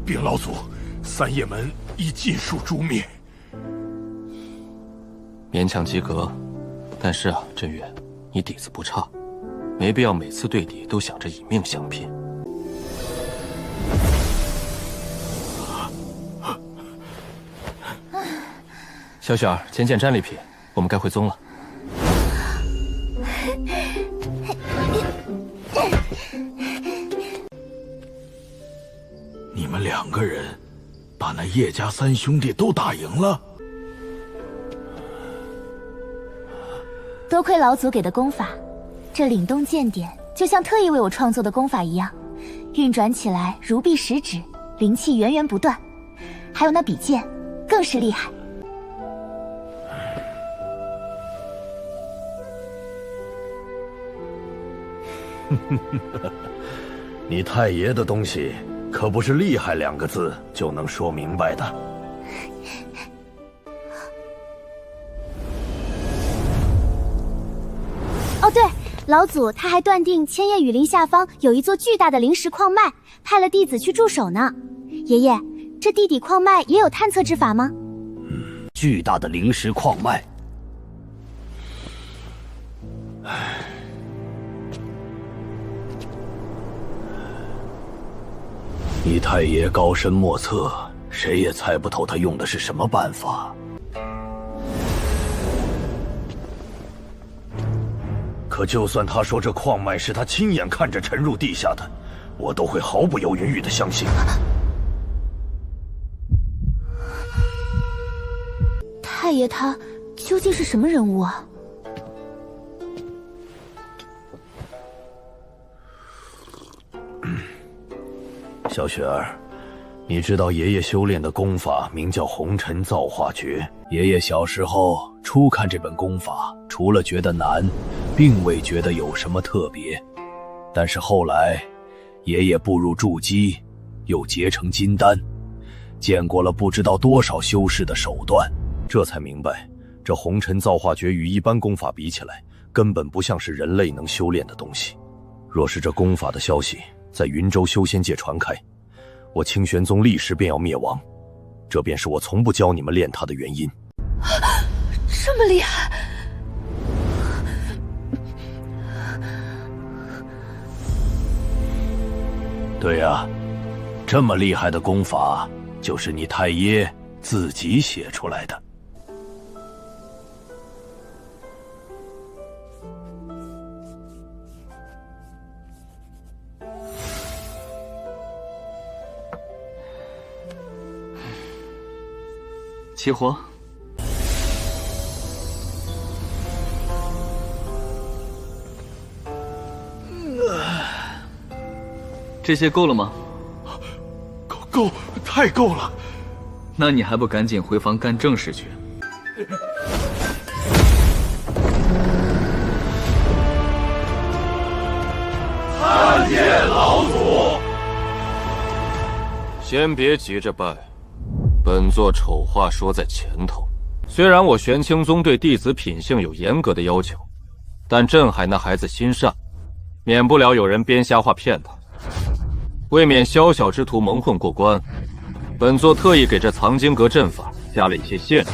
禀老祖，三叶门已尽数诛灭。勉强及格，但是啊，镇远，你底子不差，没必要每次对敌都想着以命相拼。小雪儿，捡捡战利品，我们该回宗了。你们2个人把那叶家3兄弟都打赢了？多亏老祖给的功法，这凛冬剑典就像特意为我创作的功法一样，运转起来如臂使指，灵气源源不断。还有那笔剑，更是厉害。你太爷的东西可不是厉害2个字就能说明白的。哦，对，老祖他还断定千叶雨林下方有一座巨大的灵石矿脉，派了弟子去驻守呢。爷爷，这地底矿脉也有探测之法吗？巨大的灵石矿脉。你太爷高深莫测，谁也猜不透他用的是什么办法。可就算他说这矿脉是他亲眼看着沉入地下的，我都会毫不犹豫地相信。太爷他究竟是什么人物啊？小雪儿，你知道爷爷修炼的功法名叫红尘造化诀。爷爷小时候初看这本功法，除了觉得难，并未觉得有什么特别。但是后来，爷爷步入筑基，又结成金丹，见过了不知道多少修士的手段，这才明白，这红尘造化诀与一般功法比起来，根本不像是人类能修炼的东西。若是这功法的消息在云州修仙界传开，我清玄宗立时便要灭亡，这便是我从不教你们练它的原因。这么厉害！对呀，这么厉害的功法，就是你太爷自己写出来的。起火！这些够了吗？够，太够了！那你还不赶紧回房干正事去？参见老祖。先别急着拜。本座丑话说在前头，虽然我玄清宗对弟子品性有严格的要求，但镇海那孩子心善，免不了有人编瞎话骗他。为免宵小之徒蒙混过关，本座特意给这藏经阁阵法加了一些限制。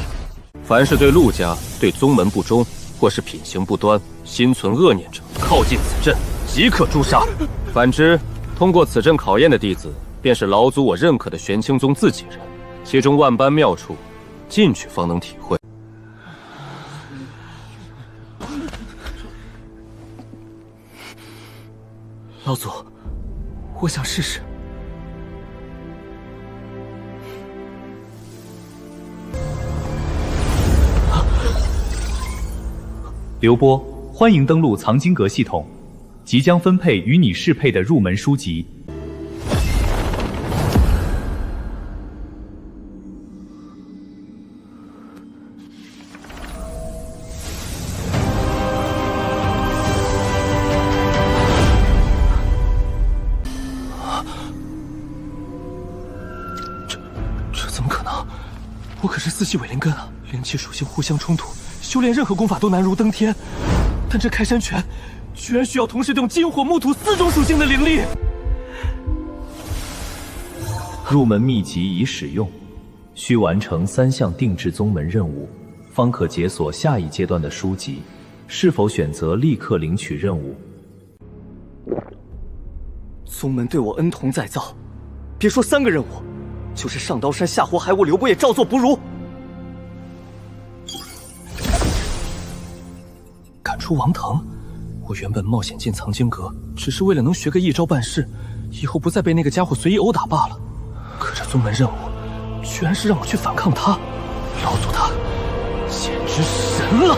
凡是对陆家、对宗门不忠，或是品行不端、心存恶念者，靠近此阵即可诛杀。反之，通过此阵考验的弟子，便是老祖我认可的玄清宗自己人。其中万般妙处，进去方能体会。老祖，我想试试。刘波，欢迎登录藏经阁系统，即将分配与你适配的入门书籍。四系伪灵根啊，灵气属性互相冲突，修炼任何功法都难如登天。但这开山拳居然需要同时用金、火、木、土4种属性的灵力。入门秘籍已使用，需完成3项定制宗门任务，方可解锁下一阶段的书籍。是否选择立刻领取任务？宗门对我恩同再造，别说3个任务，就是上刀山下火海，我刘波也照做不如。赶出王腾。我原本冒险进藏经阁，只是为了能学个一招半式，以后不再被那个家伙随意殴打罢了。可这宗门任务，居然是让我去反抗他，老祖他简直神了！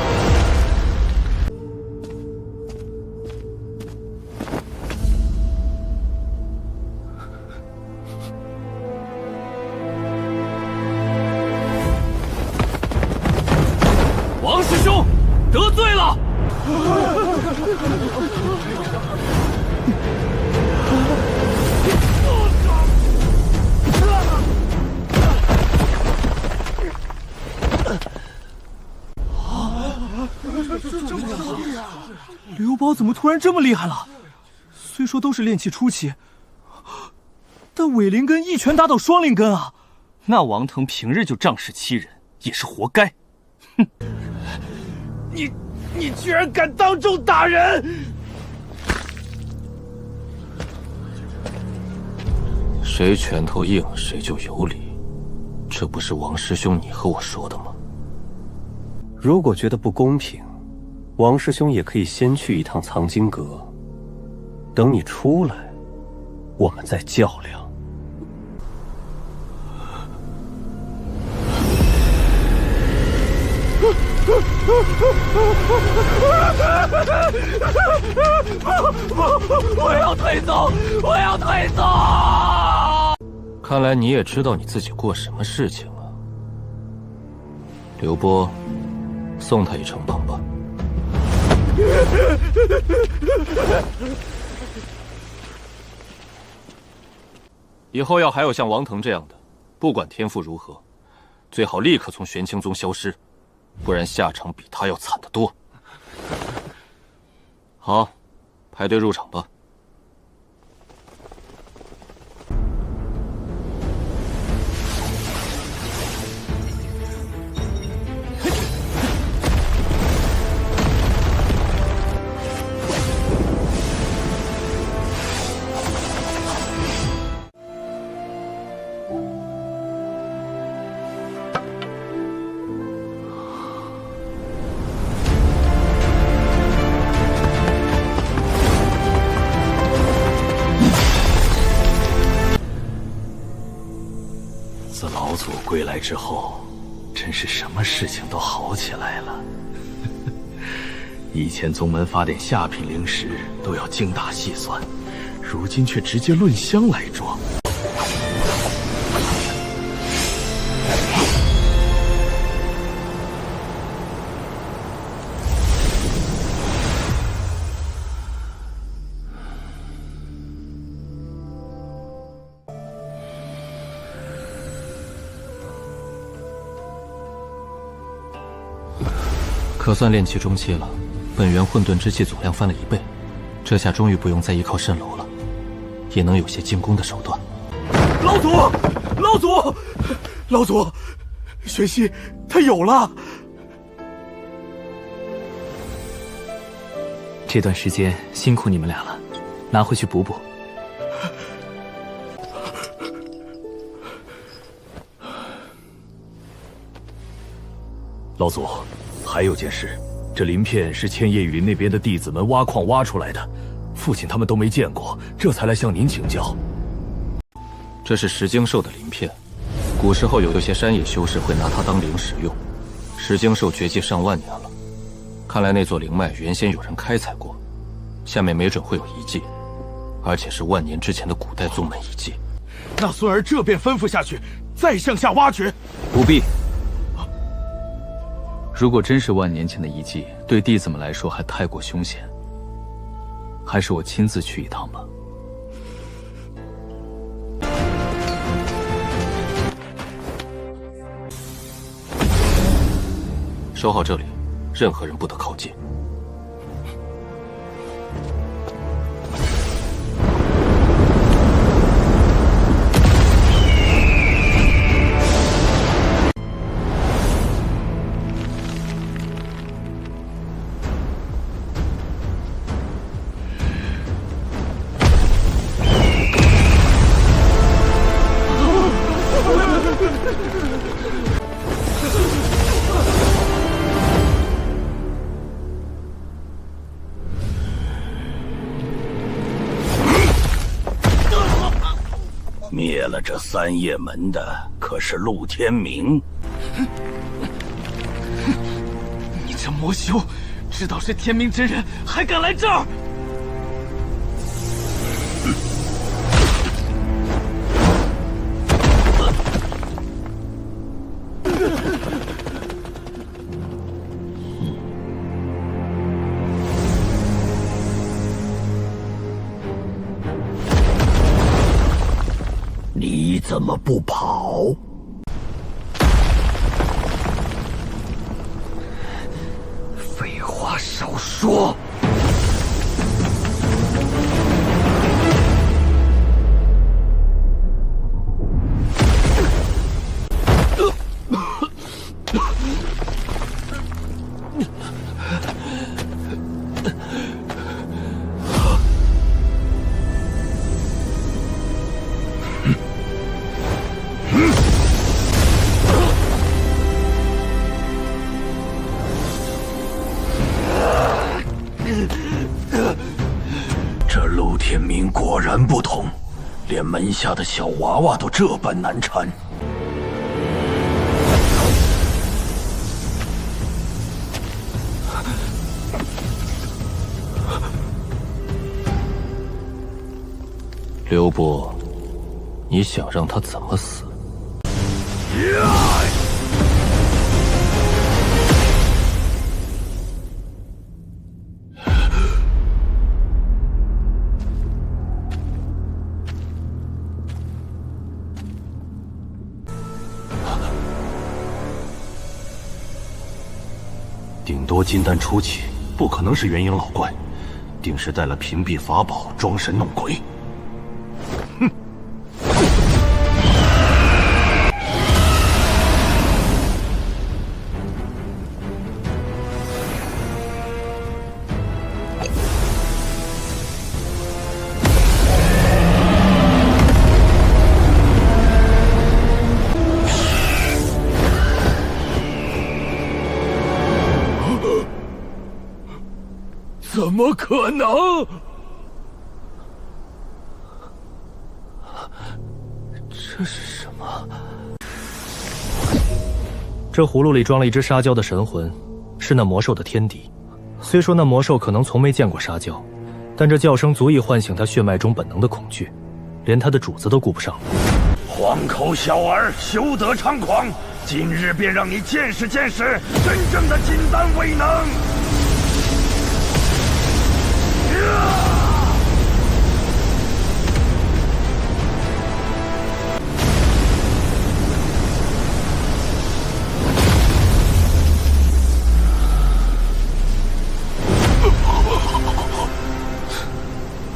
王师兄得罪了。刘宝怎么突然这么厉害了？虽说都是炼气初期，但伪灵根一拳打倒双灵根啊！那王腾平日就仗势欺人，也是活该。哼！你居然敢当众打人！谁拳头硬，谁就有理，这不是王师兄你和我说的吗？如果觉得不公平，王师兄也可以先去一趟藏经阁，等你出来，我们再较量。我要退走！我要退走！看来你也知道你自己过什么事情了。刘波，送他一程棒吧。以后要还有像王腾这样的，不管天赋如何，最好立刻从玄清宗消失，不然下场比他要惨得多。好，排队入场吧。自老祖归来之后，真是什么事情都好起来了。以前宗门发点下品灵石都要精打细算，如今却直接论箱来装。可算炼气中期了，本源混沌之气总量翻了1倍，这下终于不用再依靠蜃楼了，也能有些进攻的手段。老祖，老祖，老祖，玄熙他有了。这段时间辛苦你们俩了，拿回去补补。老祖，还有件事，这鳞片是千叶雨林那边的弟子们挖矿挖出来的，父亲他们都没见过，这才来向您请教。这是石经兽的鳞片，古时候有些山野修士会拿它当灵使用。石经兽绝迹上万年了，看来那座灵脉原先有人开采过，下面没准会有遗迹，而且是万年之前的古代宗门遗迹。那孙儿这便吩咐下去，再向下挖掘。不必。如果真是万年前的遗迹，对弟子们来说还太过凶险，还是我亲自去一趟吧。守好这里，任何人不得靠近。灭了这三叶门的可是陆天明。你这魔修，知道是天明真人，还敢来这儿？你怎么不跑？废话少说。这陆天明果然不同，连门下的小娃娃都这般难缠。刘伯，你想让他怎么死？顶多金丹初期，不可能是元婴老怪，定是带了屏蔽法宝装神弄鬼。哼！怎么可能？这是什么？这葫芦里装了一只沙蛟的神魂，是那魔兽的天敌。虽说那魔兽可能从没见过沙蛟，但这叫声足以唤醒他血脉中本能的恐惧，连他的主子都顾不上。黄口小儿，休得猖狂！今日便让你见识见识真正的金丹威能！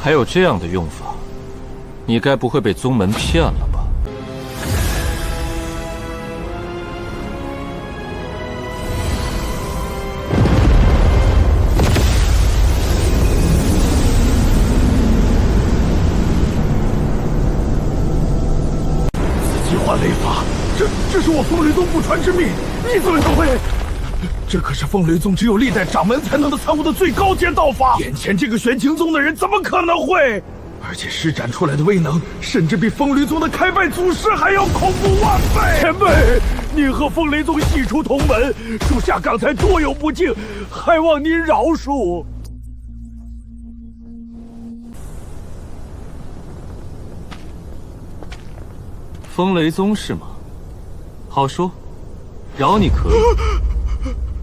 还有这样的用法？你该不会被宗门骗了吧？计划雷法，这是我风雷宗不传之秘，你怎么能会？这可是风雷宗只有历代掌门才能参悟的最高阶道法，眼前这个玄清宗的人怎么可能会？而且施展出来的威能，甚至比风雷宗的开拜祖师还要恐怖万倍。前辈，您和风雷宗系出同门，属下刚才多有不敬，还望您饶恕。风雷宗是吗？好说，饶你可以，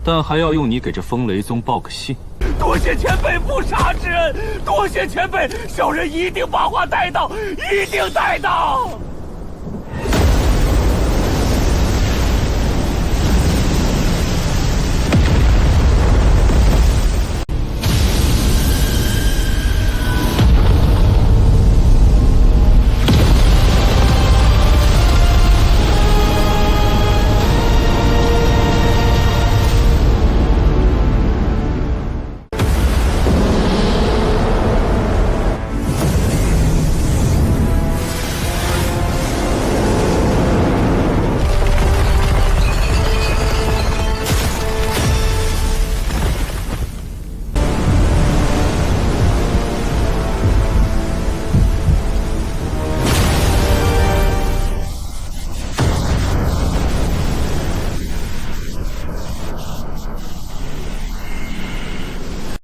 但还要用你给这风雷宗报个信。多谢前辈不杀之恩，多谢前辈，小人一定把话带到，一定带到。